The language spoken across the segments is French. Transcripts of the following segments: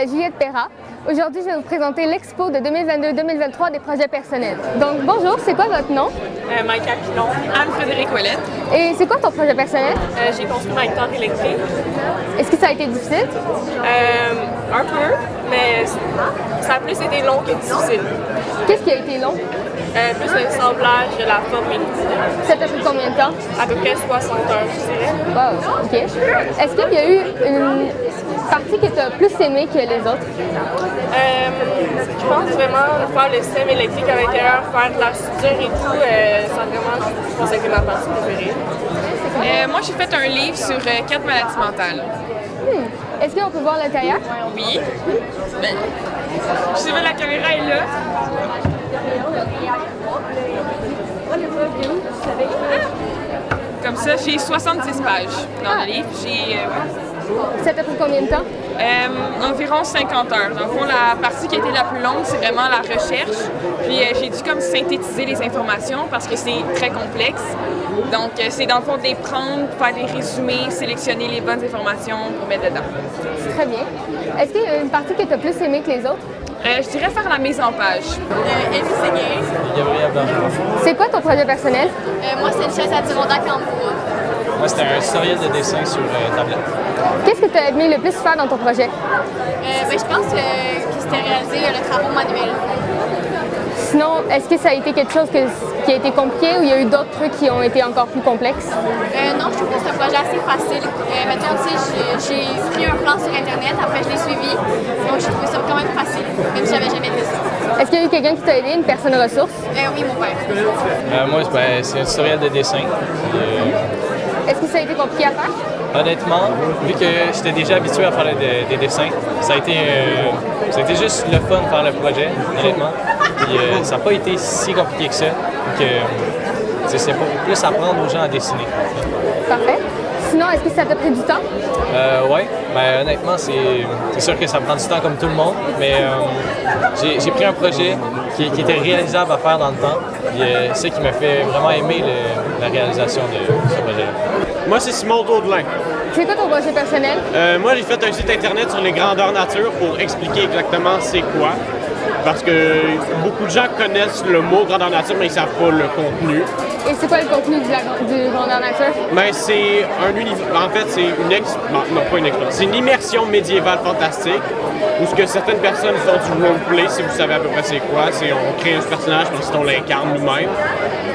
m'appelle Juliette Perra. Aujourd'hui, je vais vous présenter l'expo de 2022-2023 des projets personnels. Donc, bonjour, c'est quoi votre nom? Maïka Pilon, Anne-Frédérique Ouellette. Et c'est quoi ton projet personnel? J'ai construit ma guitare électrique. Est-ce que ça a été difficile? Un peu, mais ça a plus été long que difficile. Qu'est-ce qui a été long? Plus le semblage de la forme et Ça t'a pris combien de temps? à peu près 60 heures, je dirais. Wow, ok. Est-ce qu'il y a eu une partie que tu as plus aimée que les autres? Je pense vraiment faire le système électrique à l'intérieur, faire de la soudure et tout, ça vraiment, je pense que c'est ma partie préférée. Moi, j'ai fait un livre sur 4 maladies mentales. Est-ce qu'on peut voir l'intérieur? Oui. Ben, je sais pas, la caméra est là. Comme ça, j'ai 70 pages dans le livre. Ça t'a pris combien de temps? Environ 50 heures. Dans le fond, la partie qui a été la plus longue, c'est vraiment la recherche. Puis j'ai dû comme synthétiser les informations parce que c'est très complexe. Donc, c'est dans le fond de les prendre, faire des résumés, sélectionner les bonnes informations pour mettre dedans. C'est très bien. Est-ce qu'il y a une partie que tu as plus aimée que les autres? Je dirais faire la mise en page. Elvie Séguin. Gabriel Bergeron. C'est quoi ton projet personnel? Moi, c'est une chaise Adirondack en bois. Moi, c'était un tutoriel de dessin sur tablette. Qu'est-ce que tu as aimé le plus faire dans ton projet? Je pense que c'était réalisé le travail manuel. Sinon, est-ce que ça a été quelque chose qui a été compliqué ou il y a eu d'autres trucs qui ont été encore plus complexes? Non, je trouve que c'est un projet assez facile. Maintenant, tu sais, j'ai pris un plan sur Internet, après je l'ai suivi. Donc, j'ai trouvé ça quand même facile, même si j'avais jamais fait ça. Est-ce qu'il y a eu quelqu'un qui t'a aidé, une personne ressource? Oui, mon père. Moi, c'est un tutoriel de dessin. Est-ce que ça a été compliqué à faire? Honnêtement, vu que j'étais déjà habitué à faire des dessins, ça a été juste le fun de faire le projet, honnêtement. Puis, ça n'a pas été si compliqué que ça. Donc, c'est pour plus apprendre aux gens à dessiner. Parfait. Sinon, est-ce que ça t'a pris du temps? Oui, ben, honnêtement, c'est sûr que ça prend du temps comme tout le monde, mais j'ai pris un projet qui était réalisable à faire dans le temps. C'est ça qui m'a fait vraiment aimer la réalisation de ce projet-là. Moi, c'est Simon Daudelin. C'est quoi ton projet personnel? Moi, j'ai fait un site internet sur les grandeurs nature pour expliquer exactement c'est quoi. Parce que beaucoup de gens connaissent le mot grandeur nature, mais ils ne savent pas le contenu. Et c'est quoi le contenu du grandeur nature? Mais c'est un univers. En fait, c'est c'est une immersion médiévale fantastique où ce que certaines personnes font du roleplay, si vous savez à peu près c'est quoi. On crée un personnage, puis on l'incarne nous-mêmes.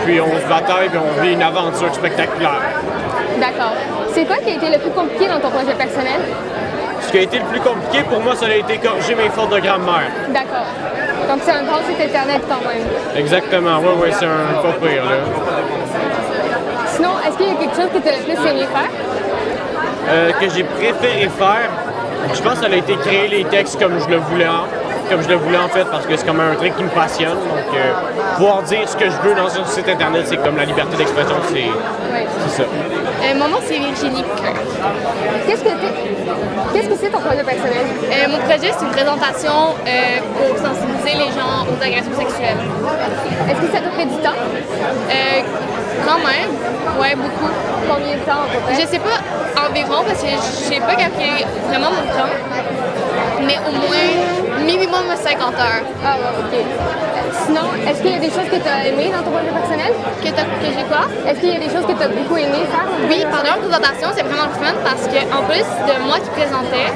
Puis on se bataille, puis on vit une aventure spectaculaire. D'accord. C'est quoi qui a été le plus compliqué dans ton projet personnel? Ce qui a été le plus compliqué pour moi, ça a été corriger mes fautes de grammaire. D'accord. Donc c'est un grand site internet quand même. Exactement, oui, c'est un pas pire, là. Sinon, est-ce qu'il y a quelque chose que tu as le plus aimé faire? Que j'ai préféré faire, je pense que ça a été créer les textes comme je le voulais en fait, parce que c'est comme un truc qui me passionne. Donc, pouvoir dire ce que je veux dans un site internet, c'est comme la liberté d'expression, c'est ça. Mon nom, c'est Virginie Coeur. Qu'est-ce que c'est ton projet personnel? Mon projet, c'est une présentation pour sensibiliser les gens aux agressions sexuelles. Est-ce que ça t'a pris du temps? Quand même, ouais, beaucoup. Combien de temps à peu près? Je sais pas environ parce que j'ai pas calculé vraiment mon temps, mais au moins minimum 50 heures. Ah ouais, ok. Sinon, est-ce qu'il y a des choses que tu as aimées dans ton projet personnel? Que j'ai quoi? Est-ce qu'il y a des choses que tu as beaucoup aimé faire? Oui, pendant la présentation, c'est vraiment le fun parce qu'en plus de moi qui présentais,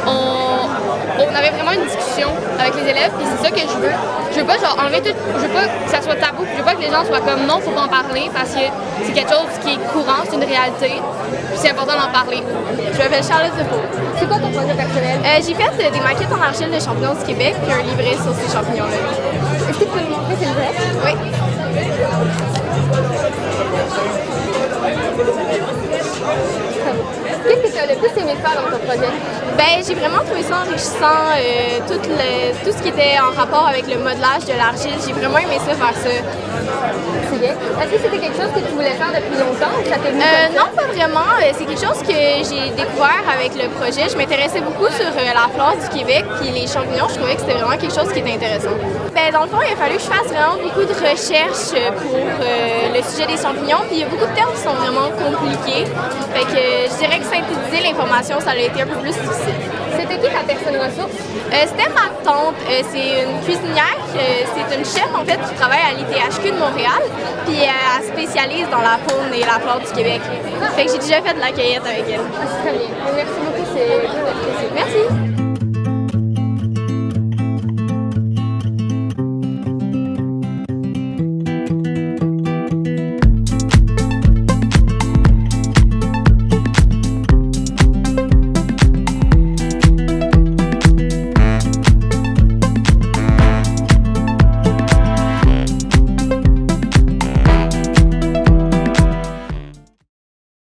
on avait vraiment une discussion avec les élèves, puis c'est ça que je veux. Je veux pas genre enlever tout, je veux pas que ça soit tabou, puis je veux pas que les gens soient comme non, faut pas en parler parce que c'est quelque chose qui est courant, c'est une réalité, puis c'est important d'en parler. Je m'appelle Charlotte Depot. C'est quoi ton projet personnel? J'ai fait des maquettes en argile de champignons du Québec, puis un livret sur ces champignons-là. Est-ce que tu peux me montrer, s'il vous plaît? Oui. Qu'est-ce que tu as le plus aimé faire dans ton projet? J'ai vraiment trouvé ça enrichissant, tout ce qui était en rapport avec le modelage de l'argile. J'ai vraiment aimé ça faire ça. C'est bien. Est-ce que c'était quelque chose que tu voulais faire depuis longtemps ou ça t'est venu comme ça? Non, pas vraiment. C'est quelque chose que j'ai découvert avec le projet. Je m'intéressais beaucoup sur la flore du Québec puis les champignons. Je trouvais que c'était vraiment quelque chose qui était intéressant. Dans le fond, il a fallu que je fasse vraiment beaucoup de recherches pour le sujet des champignons. Puis il y a beaucoup de termes qui sont vraiment compliqués. Fait que je dirais que synthétiser l'information, ça a été un peu plus difficile. C'est C'était qui ta personne ressource? C'était ma tante. C'est une cuisinière. C'est une chef, en fait, qui travaille à l'ITHQ de Montréal. Puis elle spécialise dans la faune et la flore du Québec. Fait que j'ai déjà fait de la cueillette avec elle. Ah, c'est très bien. Merci beaucoup, c'est très apprécié. Merci.